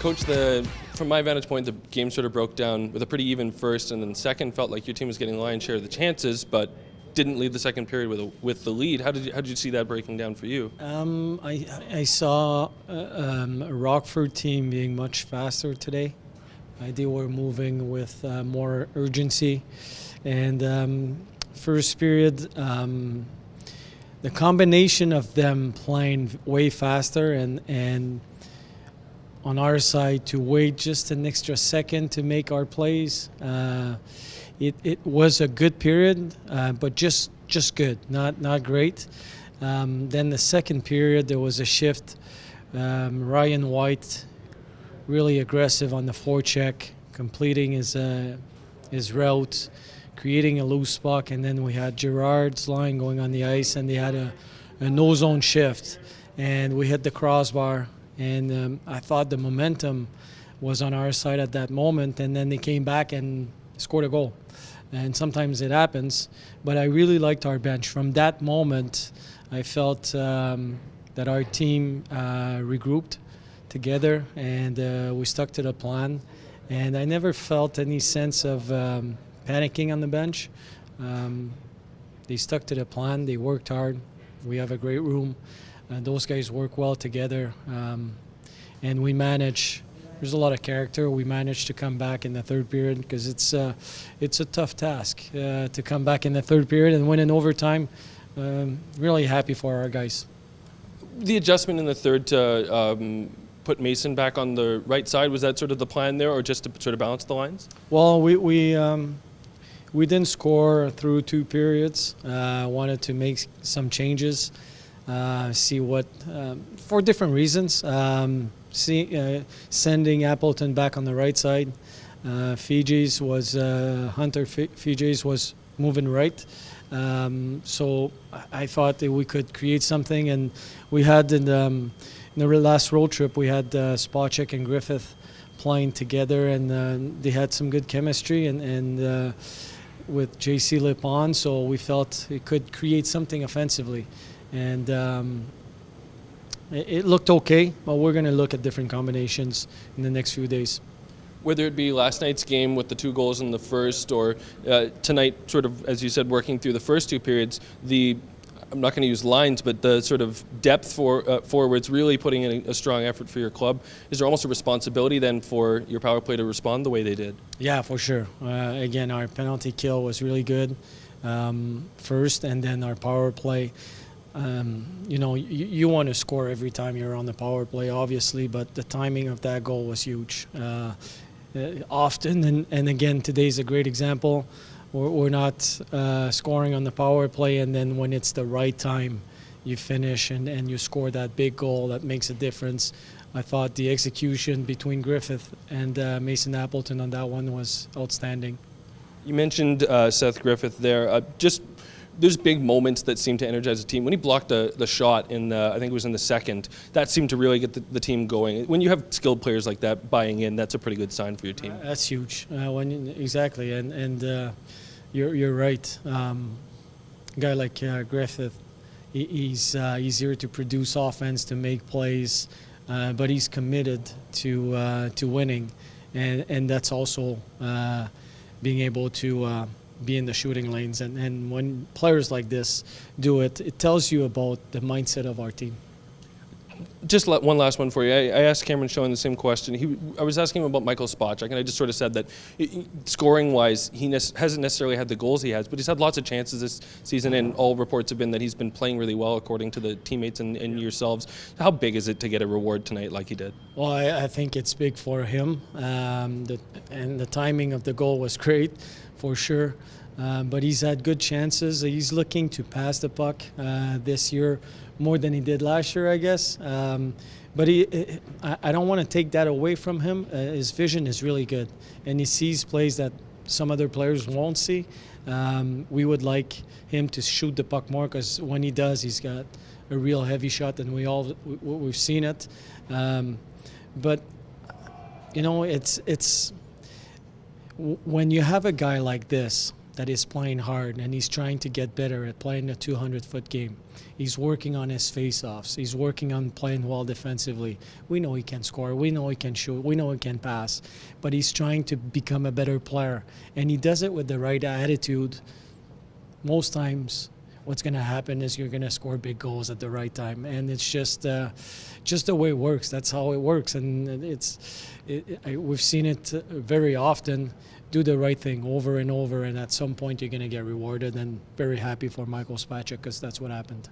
Coach, from my vantage point, the game sort of broke down with a pretty even first, and then second felt like your team was getting the lion's share of the chances, but didn't lead the second period with the lead. How did you see that breaking down for you? I saw a Rockford team being much faster today. They were moving with more urgency, and first period, the combination of them playing way faster and on our side to wait just an extra second to make our plays. It was a good period, but just good, not great. Then the second period, there was a shift. Ryan White, really aggressive on the forecheck, completing his route, creating a loose puck, and then we had Gerard's line going on the ice, and they had a no-zone shift, and we hit the crossbar, and I thought the momentum was on our side at that moment, and then they came back and scored a goal. And sometimes it happens, but I really liked our bench. From that moment, I felt that our team regrouped together, and we stuck to the plan, and I never felt any sense of panicking on the bench. They stuck to the plan. They worked hard. We have a great room. Those guys work well together, and we manage. There's a lot of character. We managed to come back in the third period because it's a tough task to come back in the third period and win in overtime. Really happy for our guys. The adjustment in the third to put Mason back on the right side, was that sort of the plan there, or just to sort of balance the lines? Well, we didn't score through two periods. Wanted to make some changes, see what, for different reasons. Sending Appleton back on the right side. Hunter Fiji's was moving right. So I thought that we could create something, and we had in the last road trip, we had Spacek and Griffith playing together, and they had some good chemistry, and with JC Lipon, so we felt it could create something offensively, and it looked okay, but we're going to look at different combinations in the next few days. Whether it be last night's game with the 2 goals in the first, or tonight, sort of, as you said, working through the first 2 periods, I'm not going to use lines, but the sort of depth forwards really putting in a strong effort for your club. Is there almost a responsibility then for your power play to respond the way they did? Yeah, for sure. Again, our penalty kill was really good first, and then our power play. You want to score every time you're on the power play, obviously, but the timing of that goal was huge. Often, and again, today's a great example. We're not scoring on the power play, and then when it's the right time, you finish and you score that big goal that makes a difference. I thought the execution between Griffith and Mason Appleton on that one was outstanding. You mentioned Seth Griffith there. There's big moments that seem to energize the team. When he blocked the shot I think it was in the second, that seemed to really get the team going. When you have skilled players like that buying in, that's a pretty good sign for your team. That's huge. Exactly, and you're right. A guy like Griffith, he's here to produce offense, to make plays, but he's committed to winning, and that's also being able to be in the shooting lanes, and when players like this do it, it tells you about the mindset of our team. Just one last one for you. I asked Cameron Schoen the same question. I was asking him about Michael Spacek, and I just sort of said that scoring-wise, he hasn't necessarily had the goals he has, but he's had lots of chances this season, and all reports have been that he's been playing really well according to the teammates and yourselves. How big is it to get a reward tonight like he did? Well, I think it's big for him, and the timing of the goal was great, for sure. But he's had good chances. He's looking to pass the puck this year more than he did last year, I guess. But I don't want to take that away from him. His vision is really good, and he sees plays that some other players won't see. We would like him to shoot the puck more, because when he does, he's got a real heavy shot, and we've seen it. But it's when you have a guy like this that is playing hard, and he's trying to get better at playing a 200-foot game. He's working on his face-offs. He's working on playing well defensively. We know he can score. We know he can shoot. We know he can pass. But he's trying to become a better player, and he does it with the right attitude. Most times, what's going to happen is you're going to score big goals at the right time, and it's just the way it works. That's how it works, and we've seen it very often. Do the right thing over and over, and at some point you're going to get rewarded. And very happy for Michael Spacek because that's what happened.